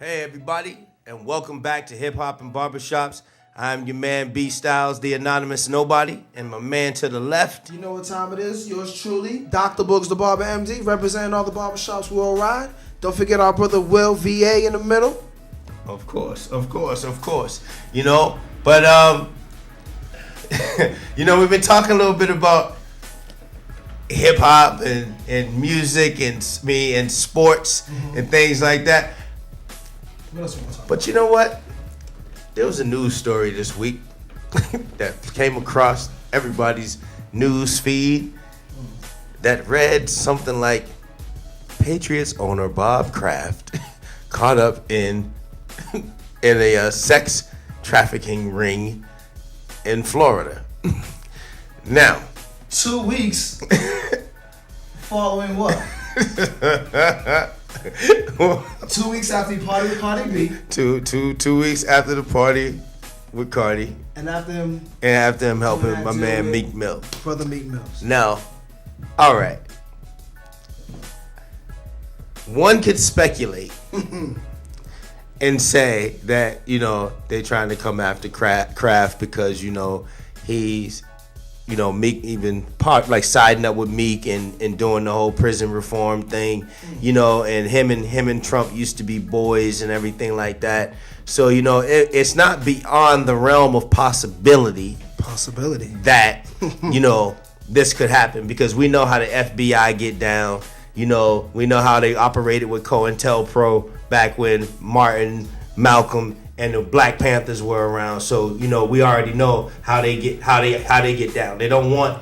Hey everybody, and welcome back to Hip Hop and Barbershops. I'm your man B Styles, the anonymous nobody, and my man to the left. You know what time it is? Yours truly, Dr. Boogs, the Barber MD, representing all the barbershops worldwide. Don't forget our brother Will, VA, in the middle. Of course. You know, but we've been talking a little bit about hip hop and music and sports and things like that. What else we want to talk But you know what? There was a news story this week that came across everybody's news feed that read something like Patriots owner Bob Kraft caught up in a sex trafficking ring in Florida. Now, 2 weeks following what? 2 weeks after he partied with Cardi B. Two weeks after the party with Cardi. And after him helping my man Meek Mill. Brother Meek Mills. Now, all right. One could speculate and say that, they're trying to come after Kraft because, he's, Meek even siding up with Meek and doing the whole prison reform thing, and him and Trump used to be boys and everything like that. So, it's not beyond the realm of possibility that, this could happen because we know how the FBI get down. We know how they operated with COINTELPRO back when Martin, Malcolm, and the Black Panthers were around. So, we already know how they get down. They don't want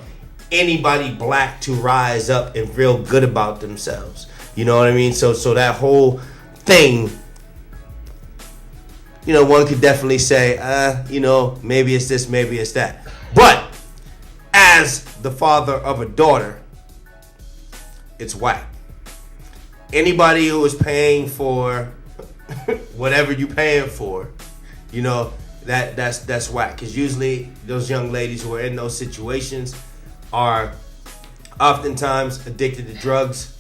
anybody black to rise up and feel good about themselves. You know what I mean? So that whole thing, one could definitely say, maybe it's this, maybe it's that. But as the father of a daughter, it's whack. Anybody who is paying for whatever you paying for, that's whack. Because usually those young ladies who are in those situations are oftentimes addicted to drugs,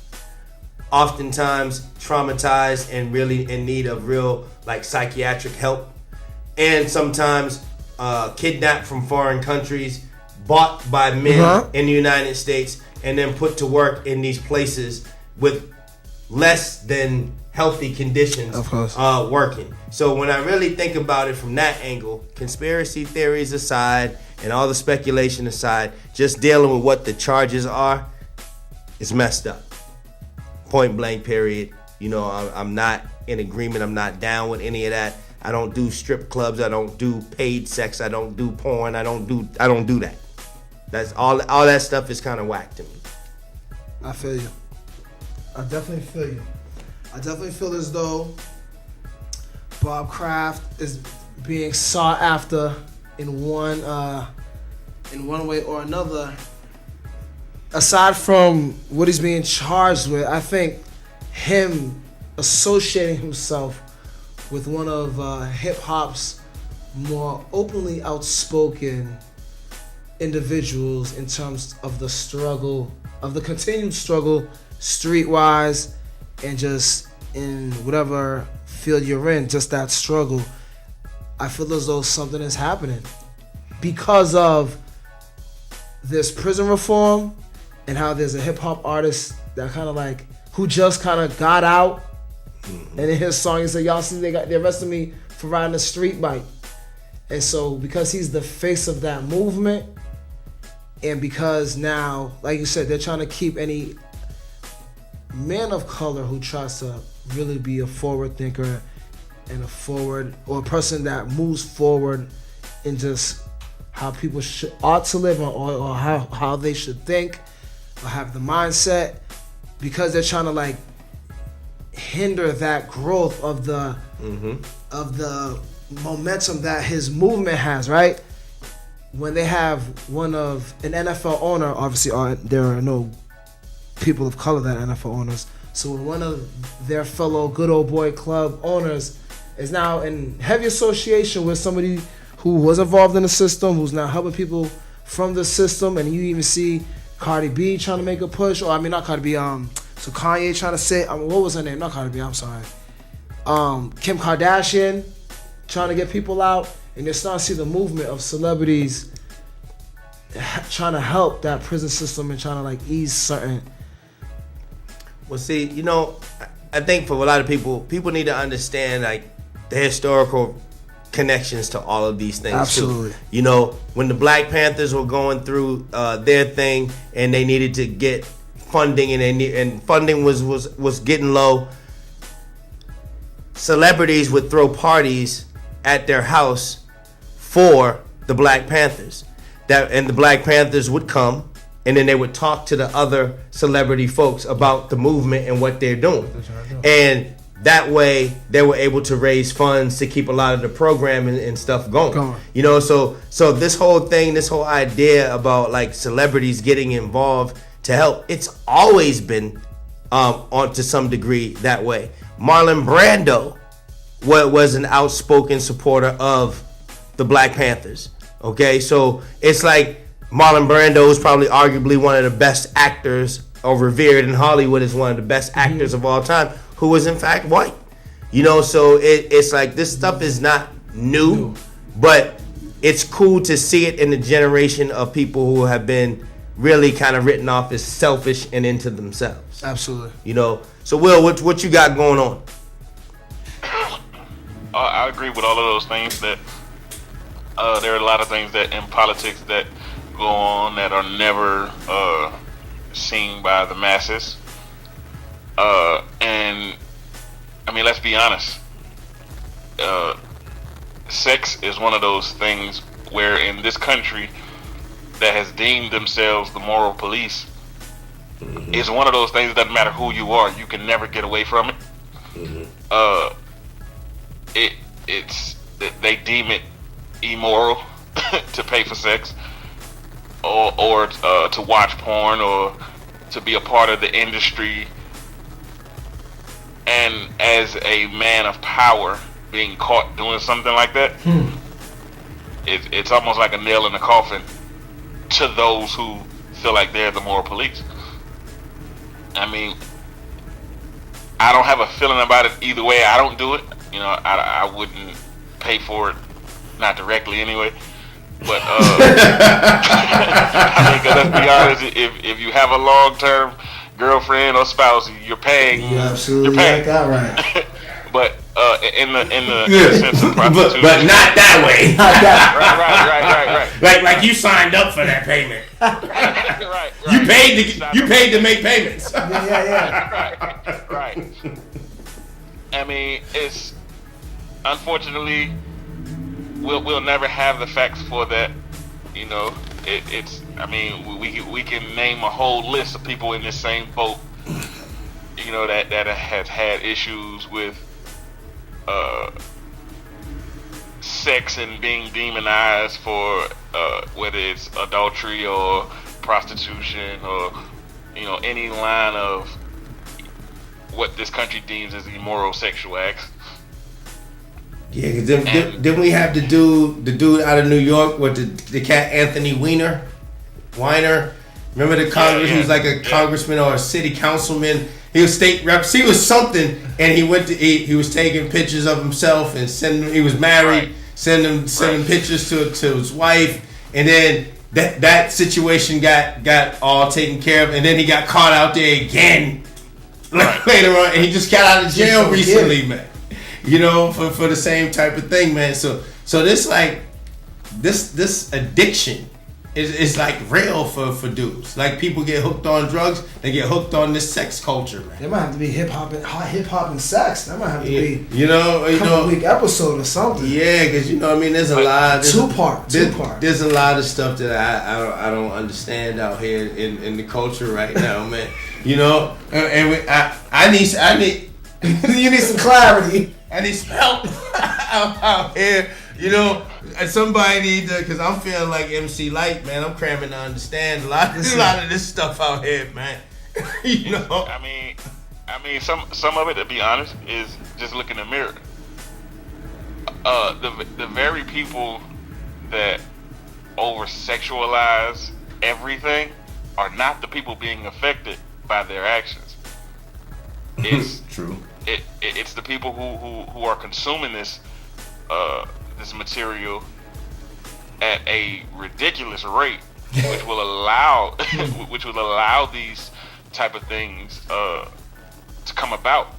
oftentimes traumatized and really in need of real psychiatric help, and sometimes kidnapped from foreign countries, bought by men in the United States, and then put to work in these places with less than healthy conditions working. So when I really think about it from that angle, conspiracy theories aside and all the speculation aside, just dealing with what the charges are, it's messed up. Point blank period. I'm not in agreement. I'm not down with any of that. I don't do strip clubs. I don't do paid sex. I don't do porn. I don't do that. That's all that stuff is kind of whack to me. I feel you. I definitely feel you. I definitely feel as though Bob Kraft is being sought after in one way or another. Aside from what he's being charged with, I think him associating himself with one of hip hop's more openly outspoken individuals in terms of the struggle, of the continued struggle, streetwise, and just in whatever field you're in, just that struggle. I feel as though something is happening because of this prison reform and how there's a hip hop artist that who just got out, and in his song he said, "Y'all see they arrested me for riding a street bike," and so because he's the face of that movement, and because now, like you said, they're trying to keep any man of color who tries to really be a forward thinker and a person that moves forward in just how people ought to live or how they should think or have the mindset, because they're trying to hinder that growth of the momentum that his movement has, right? When they have an NFL owner, obviously there are no people of color that are NFL owners. So when one of their fellow good old boy club owners is now in heavy association with somebody who was involved in the system, who's now helping people from the system, and you even see Cardi B trying to make a push, or not Cardi B, so Kanye trying to say, what was her name? Not Cardi B, I'm sorry. Kim Kardashian trying to get people out, and you're starting to see the movement of celebrities trying to help that prison system and trying to like ease certain. Well, see, you know, I think for a lot of people need to understand like the historical connections to all of these things. Absolutely. Too. You know, when the Black Panthers were going through their thing and they needed to get funding and funding was getting low, celebrities would throw parties at their house for the Black Panthers. And the Black Panthers would come, and then they would talk to the other celebrity folks about the movement and what they're doing. And that way, they were able to raise funds to keep a lot of the programming and stuff going. You know, so this whole thing, this whole idea about like celebrities getting involved to help, it's always been on to some degree that way. Marlon Brando was an outspoken supporter of the Black Panthers. Okay, so it's like Marlon Brando is probably arguably one of the best actors, or revered in Hollywood as one of the best actors of all time, who was in fact white. You know, so it's like this stuff is not new, but it's cool to see it in the generation of people who have been really kind of written off as selfish and into themselves. Absolutely. You know, so Will, what you got going on? I agree with all of those things. That there are a lot of things that in politics that go on that are never seen by the masses. And I mean, let's be honest. Sex is one of those things where in this country that has deemed themselves the moral police, is one of those things that doesn't matter who you are, you can never get away from it. They deem it immoral to pay for sex, or to watch porn, or to be a part of the industry. And as a man of power, being caught doing something like that, it's almost like a nail in the coffin to those who feel like they're the moral police. I mean, I don't have a feeling about it either way. I don't do it. You know, I wouldn't pay for it, not directly anyway. But I mean, 'cause let's be honest, if you have a long-term girlfriend or spouse, you're paying. You absolutely got that right. But in the sense of prostitution, but not that way. right. Like you signed up for that payment. right. You paid to make payments. Yeah. Right. I mean, it's unfortunately we'll never have the facts for that. You know, it's. I mean, we can name a whole list of people in this same boat. You know, that have had issues with sex and being demonized for whether it's adultery or prostitution or, you know, any line of what this country deems as immoral sexual acts. Yeah, cause didn't we have the dude out of New York with the cat Anthony Weiner? Remember the Congress? He was like a congressman or a city councilman. He was state rep. He was something, and he went to eat. He was taking pictures of himself and sending. He was married, sending pictures to his wife, and then that situation got all taken care of, and then he got caught out there again later on, and he just got out of jail recently, man. You know, for the same type of thing, man. So this like this addiction is like real for dudes. Like people get hooked on drugs, they get hooked on this sex culture, man. There might have to be hip hop and sex. That might have to be a week episode or something. Yeah, because you know, I mean, there's a lot. Two part. There's a lot of stuff that I don't understand out here in the culture right now, man. You know, and I need you need some clarity. I need some help out here. You know, somebody need to, because I'm feeling like MC Light, man. I'm cramming to understand a lot of this stuff out here, man. You know? I mean, some of it, to be honest, is just look in the mirror. The very people that over-sexualize everything are not the people being affected by their actions. It's true. it's the people who are consuming this this material at a ridiculous rate, which will allow these type of things to come about.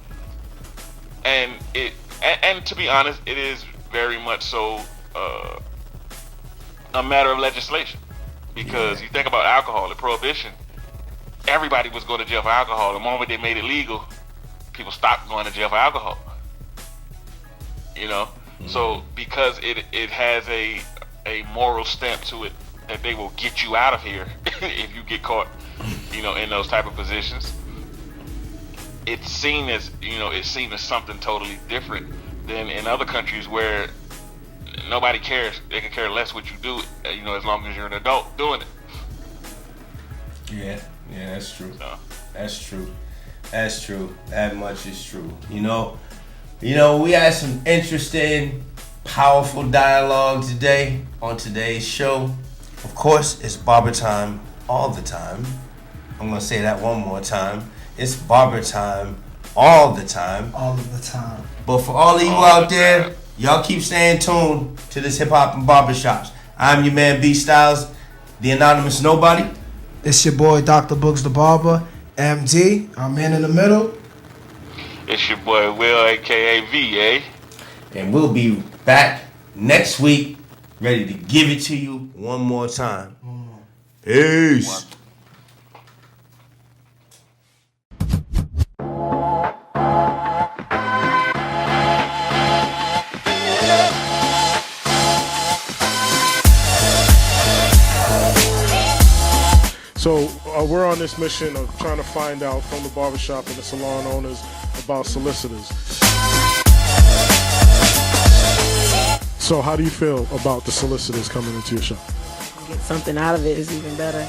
And to be honest, it is very much so a matter of legislation, because you think about alcohol and prohibition. Everybody was going to jail for alcohol. The moment they made it legal, people stopped going to jail for alcohol. You know, so because it has a moral stamp to it that they will get you out of here if you get caught, you know, in those type of positions. It's seen as something totally different than in other countries where nobody cares. They can care less what you do, you know, as long as you're an adult doing it. Yeah, that's true. So. That's true. That much is true. You know, we had some interesting, powerful dialogue today on today's show. Of course, it's barber time all the time. I'm gonna say that one more time. It's barber time all the time. All of the time. But for all of you out there, y'all keep staying tuned to this Hip Hop and Barbershops. I'm your man B Styles, the anonymous nobody. It's your boy Dr. Boogs the Barber, MD, our man in the middle. It's your boy Will, aka VA. And we'll be back next week, ready to give it to you one more time. Peace. So we're on this mission of trying to find out from the barbershop and the salon owners about solicitors. So how do you feel about the solicitors coming into your shop? Get something out of it is even better.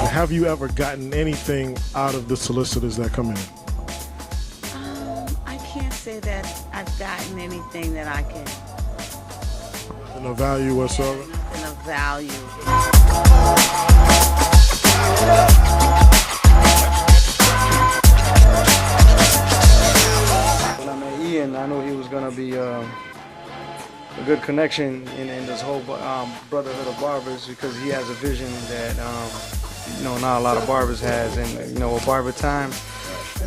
Have you ever gotten anything out of the solicitors that come in? I can't say that I've gotten anything that I can. No value whatsoever? Nothing of value. When I met Ian, I knew he was going to be a good connection in this whole brotherhood of barbers, because he has a vision that not a lot of barbers has, and with BARBERTIME.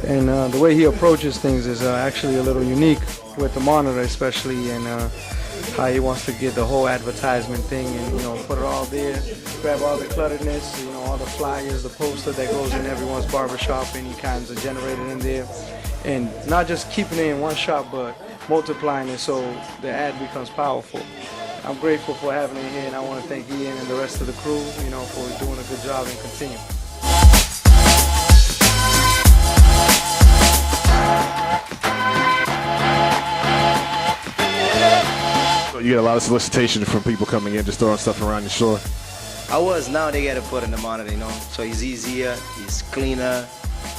And the way he approaches things is actually a little unique with the monitor, especially, and how he wants to get the whole advertisement thing and put it all there, grab all the clutteredness, all the flyers, the poster that goes in everyone's barbershop, and he kinds of generated in there, and not just keeping it in one shop but multiplying it so the ad becomes powerful. I'm grateful for having it here, and I want to thank Ian and the rest of the crew, for doing a good job and continue. You get a lot of solicitation from people coming in, just throwing stuff around your store. I was. Now they got to put in the monitor, so it's easier, it's cleaner,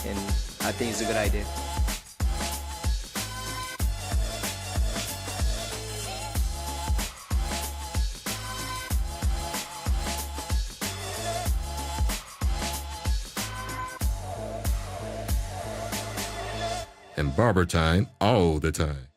and I think it's a good idea. And barber time all the time.